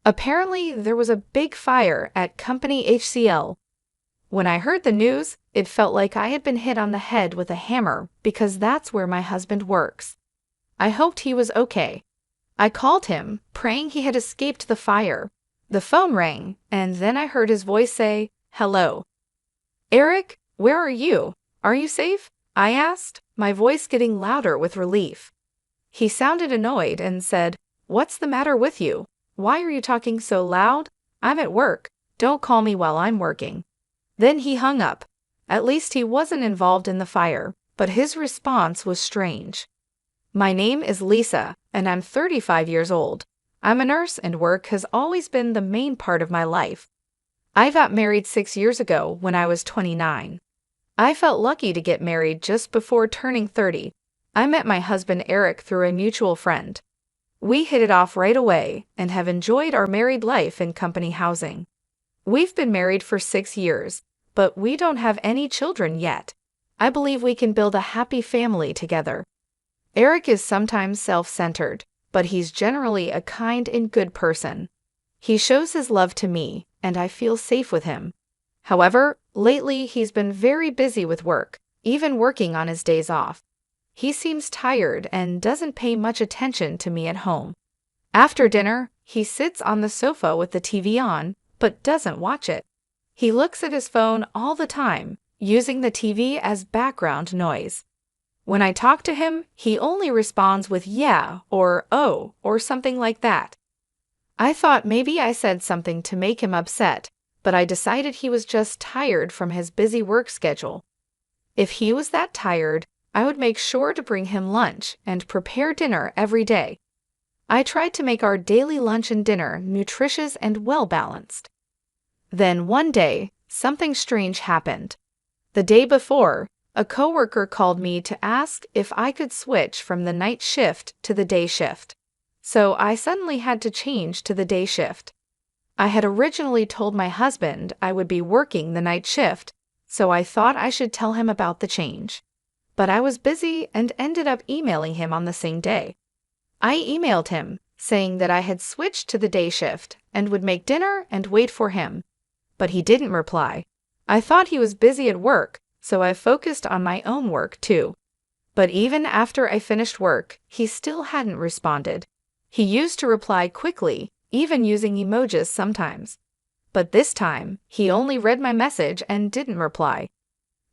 Apparently, there was a big fire at Company HCL. When I heard the news, it felt like I had been hit on the head with a hammer because that's where my husband works. I hoped he was okay. I called him, praying he had escaped the fire. The phone rang, and then I heard his voice say, "Hello. Eric, where are you? Are you safe?" I asked, my voice getting louder with relief. He sounded annoyed and said, "What's the matter with you? Why are you talking so loud? I'm at work. Don't call me while I'm working." Then he hung up. At least he wasn't involved in the fire, but his response was strange. My name is Lisa, and I'm 35 years old. I'm a nurse and work has always been the main part of my life. I got married 6 years ago when I was 29. I felt lucky to get married just before turning 30. I met my husband Eric through a mutual friend. We hit it off right away and have enjoyed our married life in company housing. We've been married for 6 years, but we don't have any children yet. I believe we can build a happy family together. Eric is sometimes self-centered, but he's generally a kind and good person. He shows his love to me, and I feel safe with him. However, lately he's been very busy with work, even working on his days off. He seems tired and doesn't pay much attention to me at home. After dinner, he sits on the sofa with the TV on, but doesn't watch it. He looks at his phone all the time, using the TV as background noise. When I talk to him, he only responds with "yeah" or "oh" or something like that. I thought maybe I said something to make him upset, but I decided he was just tired from his busy work schedule. If he was that tired, I would make sure to bring him lunch and prepare dinner every day. I tried to make our daily lunch and dinner nutritious and well-balanced. Then one day, something strange happened. The day before, a coworker called me to ask if I could switch from the night shift to the day shift. So I suddenly had to change to the day shift. I had originally told my husband I would be working the night shift, so I thought I should tell him about the change. But I was busy and ended up emailing him on the same day. I emailed him, saying that I had switched to the day shift and would make dinner and wait for him. But he didn't reply. I thought he was busy at work, so I focused on my own work too. But even after I finished work, he still hadn't responded. He used to reply quickly, even using emojis sometimes. But this time, he only read my message and didn't reply.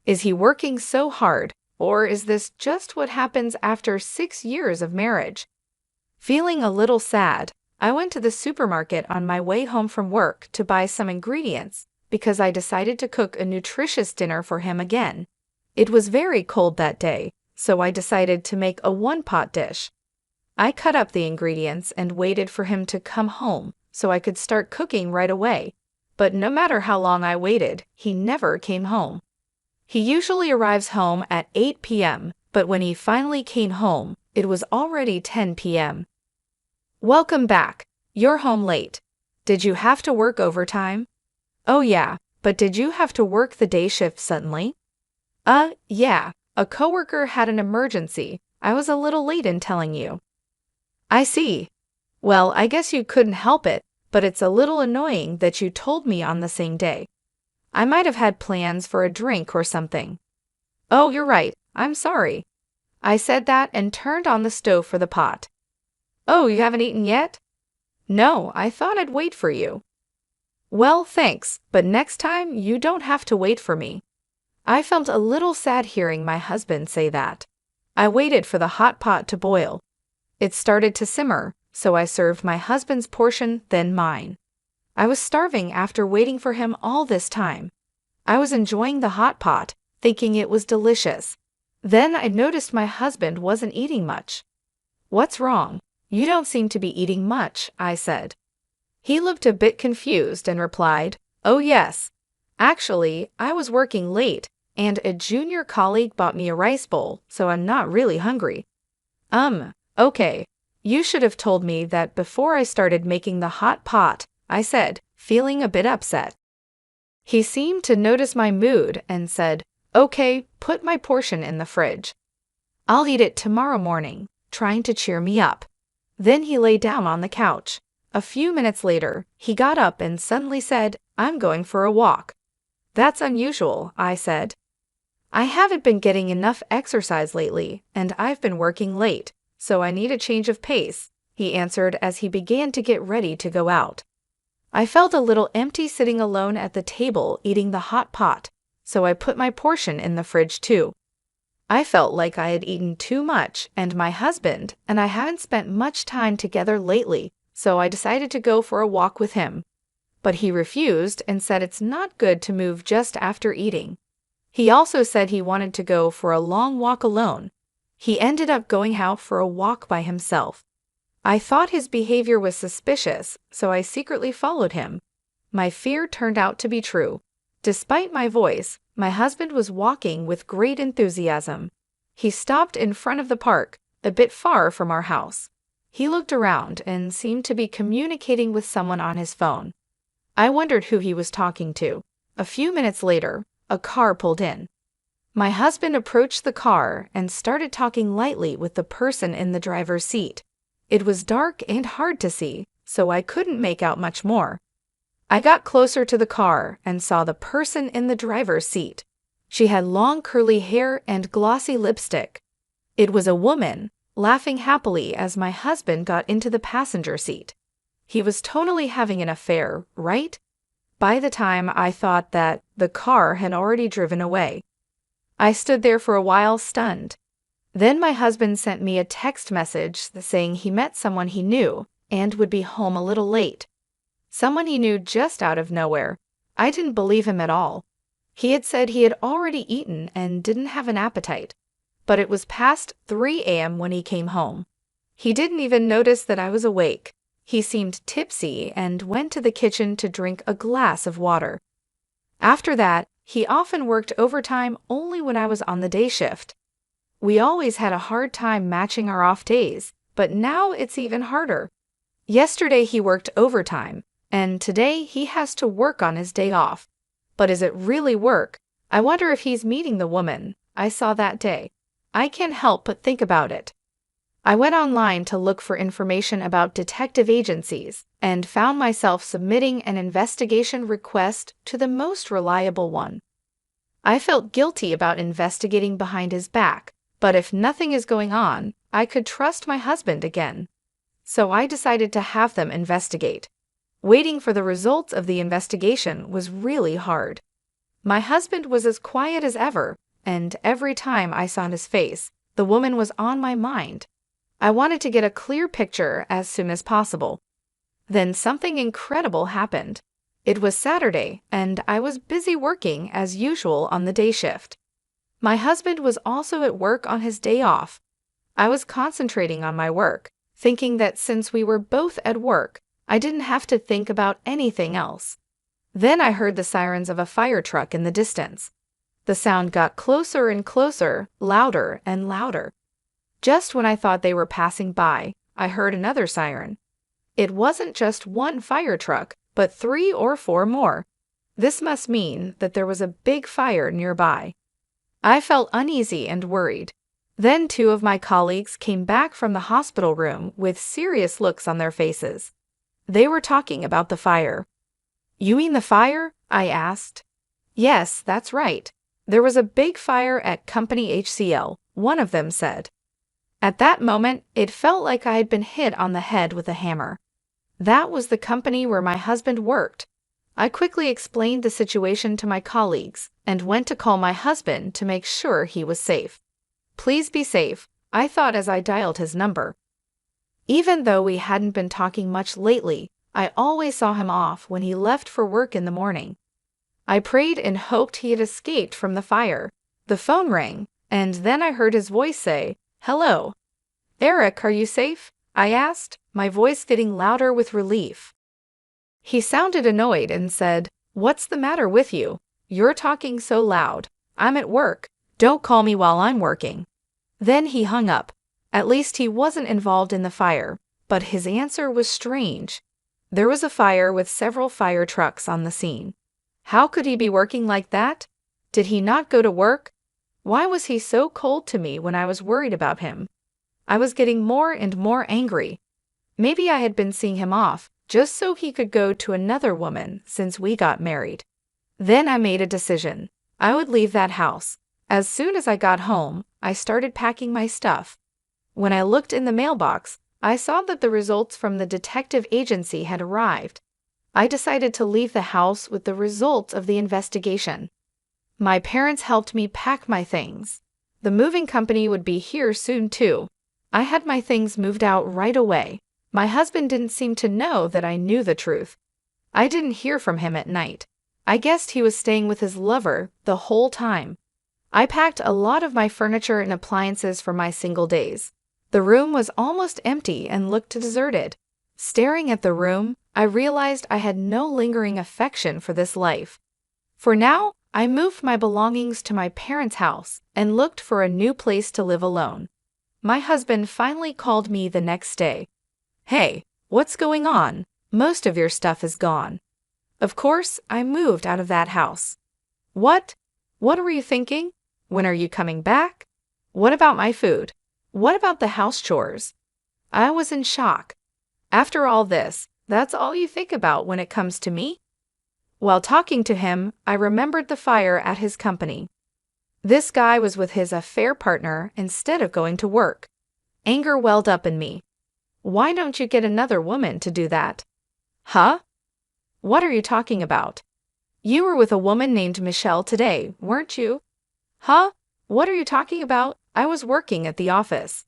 Is he working so hard, or is this just what happens after 6 years of marriage? Feeling a little sad, I went to the supermarket on my way home from work to buy some ingredients because I decided to cook a nutritious dinner for him again. It was very cold that day, so I decided to make a one-pot dish. I cut up the ingredients and waited for him to come home so I could start cooking right away. But no matter how long I waited, he never came home. He usually arrives home at 8 p.m., but when he finally came home, it was already 10 p.m. Welcome back. You're home late. Did you have to work overtime? Oh yeah, but did you have to work the day shift suddenly? Yeah. A coworker had an emergency. I was a little late in telling you. I see. Well, I guess you couldn't help it, but it's a little annoying that you told me on the same day. I might have had plans for a drink or something. Oh, you're right. I'm sorry. I said that and turned on the stove for the pot. Oh, you haven't eaten yet? No, I thought I'd wait for you. Well, thanks, but next time you don't have to wait for me. I felt a little sad hearing my husband say that. I waited for the hot pot to boil. It started to simmer, so I served my husband's portion, then mine. I was starving after waiting for him all this time. I was enjoying the hot pot, thinking it was delicious. Then I noticed my husband wasn't eating much. What's wrong? You don't seem to be eating much, I said. He looked a bit confused and replied, "Oh yes. Actually, I was working late, and a junior colleague bought me a rice bowl, so I'm not really hungry." Okay. You should have told me that before I started making the hot pot, I said, feeling a bit upset. He seemed to notice my mood and said, "Okay, put my portion in the fridge. I'll eat it tomorrow morning," trying to cheer me up. Then he lay down on the couch. A few minutes later, he got up and suddenly said, "I'm going for a walk." "That's unusual," I said. "I haven't been getting enough exercise lately, and I've been working late, so I need a change of pace," he answered as he began to get ready to go out. I felt a little empty sitting alone at the table eating the hot pot, so I put my portion in the fridge too. I felt like I had eaten too much, and my husband and I haven't spent much time together lately, so I decided to go for a walk with him. But he refused and said it's not good to move just after eating. He also said he wanted to go for a long walk alone. He ended up going out for a walk by himself. I thought his behavior was suspicious, so I secretly followed him. My fear turned out to be true. Despite my voice, my husband was walking with great enthusiasm. He stopped in front of the park, a bit far from our house. He looked around and seemed to be communicating with someone on his phone. I wondered who he was talking to. A few minutes later, a car pulled in. My husband approached the car and started talking lightly with the person in the driver's seat. It was dark and hard to see, so I couldn't make out much more. I got closer to the car and saw the person in the driver's seat. She had long curly hair and glossy lipstick. It was a woman, laughing happily as my husband got into the passenger seat. He was totally having an affair, right? By the time I thought that, the car had already driven away. I stood there for a while stunned. Then my husband sent me a text message saying he met someone he knew and would be home a little late. Someone he knew just out of nowhere. I didn't believe him at all. He had said he had already eaten and didn't have an appetite. But it was past 3 a.m. when he came home. He didn't even notice that I was awake. He seemed tipsy and went to the kitchen to drink a glass of water. After that, he often worked overtime only when I was on the day shift. We always had a hard time matching our off days, but now it's even harder. Yesterday he worked overtime, and today he has to work on his day off. But is it really work? I wonder if he's meeting the woman I saw that day. I can't help but think about it. I went online to look for information about detective agencies and found myself submitting an investigation request to the most reliable one. I felt guilty about investigating behind his back, but if nothing is going on, I could trust my husband again. So I decided to have them investigate. Waiting for the results of the investigation was really hard. My husband was as quiet as ever, and every time I saw his face, the woman was on my mind. I wanted to get a clear picture as soon as possible. Then something incredible happened. It was Saturday, and I was busy working as usual on the day shift. My husband was also at work on his day off. I was concentrating on my work, thinking that since we were both at work, I didn't have to think about anything else. Then I heard the sirens of a fire truck in the distance. The sound got closer and closer, louder and louder. Just when I thought they were passing by, I heard another siren. It wasn't just one fire truck, but 3 or 4 more. This must mean that there was a big fire nearby. I felt uneasy and worried. Then 2 of my colleagues came back from the hospital room with serious looks on their faces. They were talking about the fire. "You mean the fire?" I asked. "Yes, that's right. There was a big fire at Company HCL," one of them said. At that moment, it felt like I had been hit on the head with a hammer. That was the company where my husband worked. I quickly explained the situation to my colleagues and went to call my husband to make sure he was safe. "Please be safe," I thought as I dialed his number. Even though we hadn't been talking much lately, I always saw him off when he left for work in the morning. I prayed and hoped he had escaped from the fire. The phone rang, and then I heard his voice say, "Hello. Eric, are you safe?" I asked, my voice getting louder with relief. He sounded annoyed and said, "What's the matter with you? You're talking so loud. I'm at work. Don't call me while I'm working." Then he hung up. At least he wasn't involved in the fire, but his answer was strange. There was a fire with several fire trucks on the scene. How could he be working like that? Did he not go to work? Why was he so cold to me when I was worried about him? I was getting more and more angry. Maybe I had been seeing him off, just so he could go to another woman since we got married. Then I made a decision. I would leave that house. As soon as I got home, I started packing my stuff. When I looked in the mailbox, I saw that the results from the detective agency had arrived. I decided to leave the house with the results of the investigation. My parents helped me pack my things. The moving company would be here soon too. I had my things moved out right away. My husband didn't seem to know that I knew the truth. I didn't hear from him at night. I guessed he was staying with his lover the whole time. I packed a lot of my furniture and appliances for my single days. The room was almost empty and looked deserted. Staring at the room, I realized I had no lingering affection for this life. For now, I moved my belongings to my parents' house and looked for a new place to live alone. My husband finally called me the next day. "Hey, what's going on? Most of your stuff is gone." Of course, I moved out of that house. What? What were you thinking? When are you coming back? What about my food? What about the house chores? I was in shock. After all this, that's all you think about when it comes to me? While talking to him, I remembered the fire at his company. This guy was with his affair partner instead of going to work. Anger welled up in me. Why don't you get another woman to do that? Huh? What are you talking about? You were with a woman named Michelle today, weren't you? Huh? What are you talking about? I was working at the office.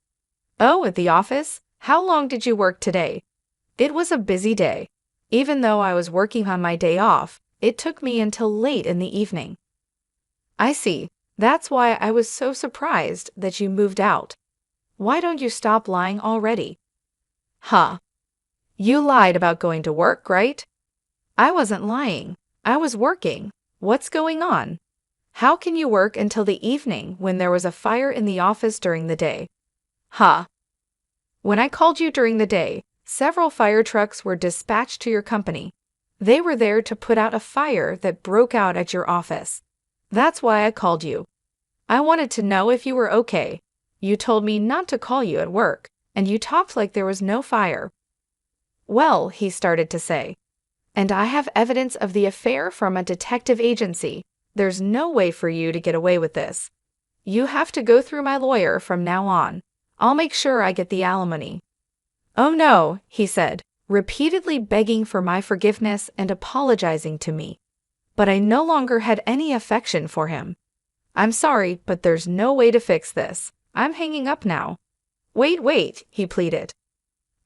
Oh, at the office? How long did you work today? It was a busy day. Even though I was working on my day off, it took me until late in the evening. I see. That's why I was so surprised that you moved out. Why don't you stop lying already? Huh? You lied about going to work, right? I wasn't lying. I was working. What's going on? How can you work until the evening when there was a fire in the office during the day? Huh? When I called you during the day, several fire trucks were dispatched to your company. They were there to put out a fire that broke out at your office. That's why I called you. I wanted to know if you were okay. You told me not to call you at work, and you talked like there was no fire. Well, he started to say. And I have evidence of the affair from a detective agency. There's no way for you to get away with this. You have to go through my lawyer from now on. I'll make sure I get the alimony. Oh no, he said, repeatedly begging for my forgiveness and apologizing to me. But I no longer had any affection for him. I'm sorry, but there's no way to fix this. I'm hanging up now. Wait, he pleaded.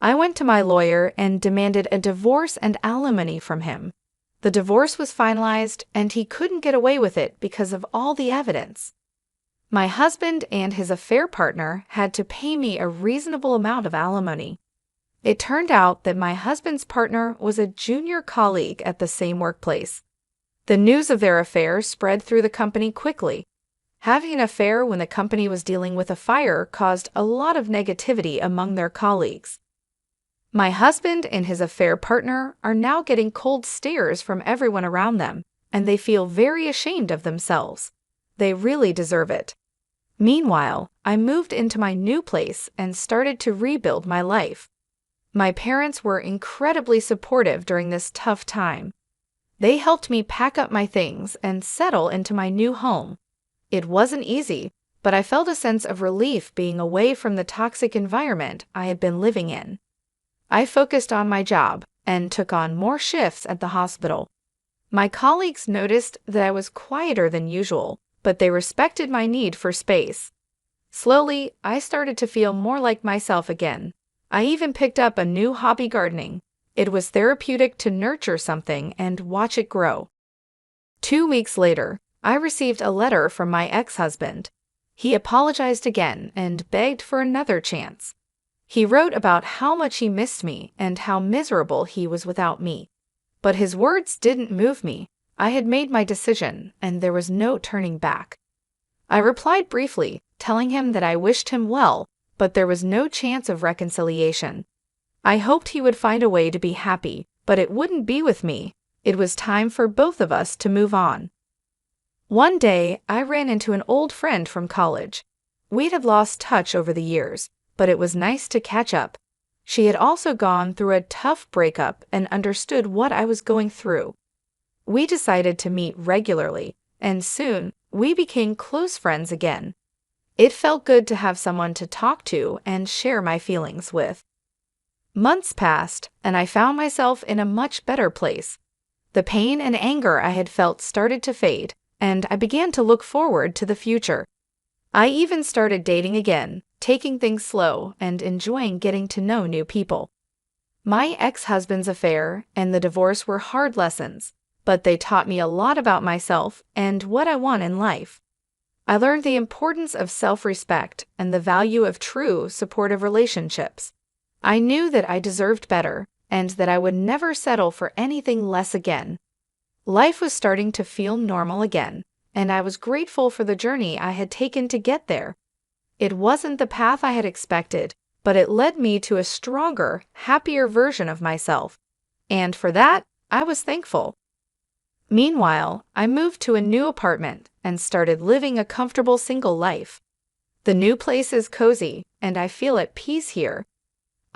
I went to my lawyer and demanded a divorce and alimony from him. The divorce was finalized, and he couldn't get away with it because of all the evidence. My husband and his affair partner had to pay me a reasonable amount of alimony. It turned out that my husband's partner was a junior colleague at the same workplace. The news of their affair spread through the company quickly. Having an affair when the company was dealing with a fire caused a lot of negativity among their colleagues. My husband and his affair partner are now getting cold stares from everyone around them, and they feel very ashamed of themselves. They really deserve it. Meanwhile, I moved into my new place and started to rebuild my life. My parents were incredibly supportive during this tough time. They helped me pack up my things and settle into my new home. It wasn't easy, but I felt a sense of relief being away from the toxic environment I had been living in. I focused on my job and took on more shifts at the hospital. My colleagues noticed that I was quieter than usual, but they respected my need for space. Slowly, I started to feel more like myself again. I even picked up a new hobby, gardening. It was therapeutic to nurture something and watch it grow. 2 weeks later, I received a letter from my ex-husband. He apologized again and begged for another chance. He wrote about how much he missed me and how miserable he was without me. But his words didn't move me. I had made my decision, and there was no turning back. I replied briefly, telling him that I wished him well, but there was no chance of reconciliation. I hoped he would find a way to be happy, but it wouldn't be with me. It was time for both of us to move on. One day, I ran into an old friend from college. We had lost touch over the years, but it was nice to catch up. She had also gone through a tough breakup and understood what I was going through. We decided to meet regularly, and soon we became close friends again. It felt good to have someone to talk to and share my feelings with. Months passed, and I found myself in a much better place. The pain and anger I had felt started to fade, and I began to look forward to the future. I even started dating again, taking things slow and enjoying getting to know new people. My ex-husband's affair and the divorce were hard lessons, but they taught me a lot about myself and what I want in life. I learned the importance of self-respect and the value of true, supportive relationships. I knew that I deserved better and that I would never settle for anything less again. Life was starting to feel normal again, and I was grateful for the journey I had taken to get there. It wasn't the path I had expected, but it led me to a stronger, happier version of myself, and for that, I was thankful. Meanwhile, I moved to a new apartment and started living a comfortable single life. The new place is cozy, and I feel at peace here.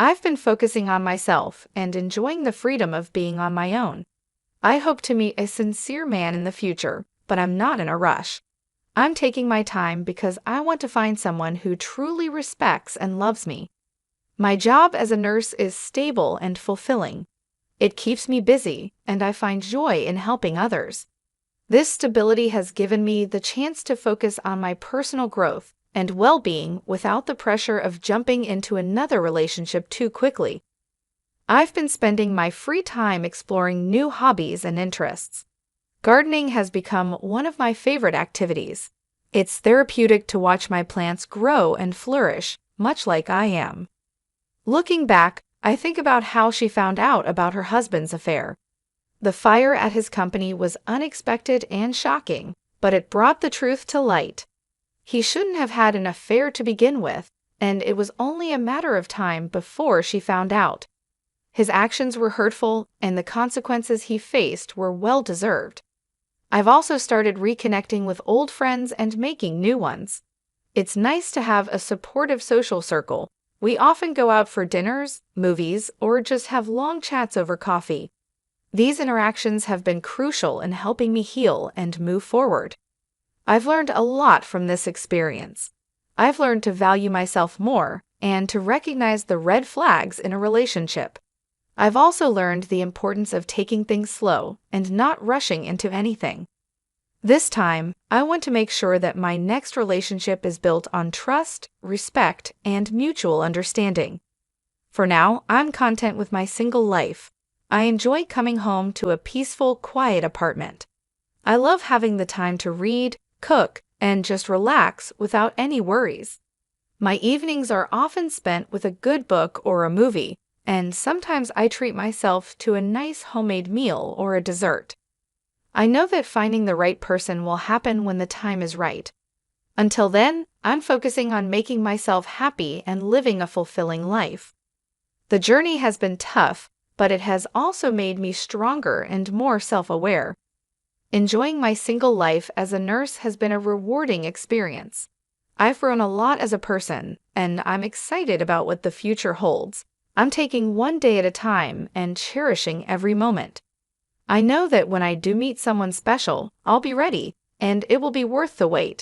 I've been focusing on myself and enjoying the freedom of being on my own. I hope to meet a sincere man in the future, but I'm not in a rush. I'm taking my time because I want to find someone who truly respects and loves me. My job as a nurse is stable and fulfilling. It keeps me busy, and I find joy in helping others. This stability has given me the chance to focus on my personal growth and well-being without the pressure of jumping into another relationship too quickly. I've been spending my free time exploring new hobbies and interests. Gardening has become one of my favorite activities. It's therapeutic to watch my plants grow and flourish, much like I am. Looking back, I think about how she found out about her husband's affair. The fire at his company was unexpected and shocking, but it brought the truth to light. He shouldn't have had an affair to begin with, and it was only a matter of time before she found out. His actions were hurtful, and the consequences he faced were well-deserved. I've also started reconnecting with old friends and making new ones. It's nice to have a supportive social circle. We often go out for dinners, movies, or just have long chats over coffee. These interactions have been crucial in helping me heal and move forward. I've learned a lot from this experience. I've learned to value myself more and to recognize the red flags in a relationship. I've also learned the importance of taking things slow and not rushing into anything. This time, I want to make sure that my next relationship is built on trust, respect, and mutual understanding. For now, I'm content with my single life. I enjoy coming home to a peaceful, quiet apartment. I love having the time to read, cook, and just relax without any worries. My evenings are often spent with a good book or a movie, and sometimes I treat myself to a nice homemade meal or a dessert. I know that finding the right person will happen when the time is right. Until then, I'm focusing on making myself happy and living a fulfilling life. The journey has been tough, but it has also made me stronger and more self-aware. Enjoying my single life as a nurse has been a rewarding experience. I've grown a lot as a person, and I'm excited about what the future holds. I'm taking one day at a time and cherishing every moment. I know that when I do meet someone special, I'll be ready, and it will be worth the wait.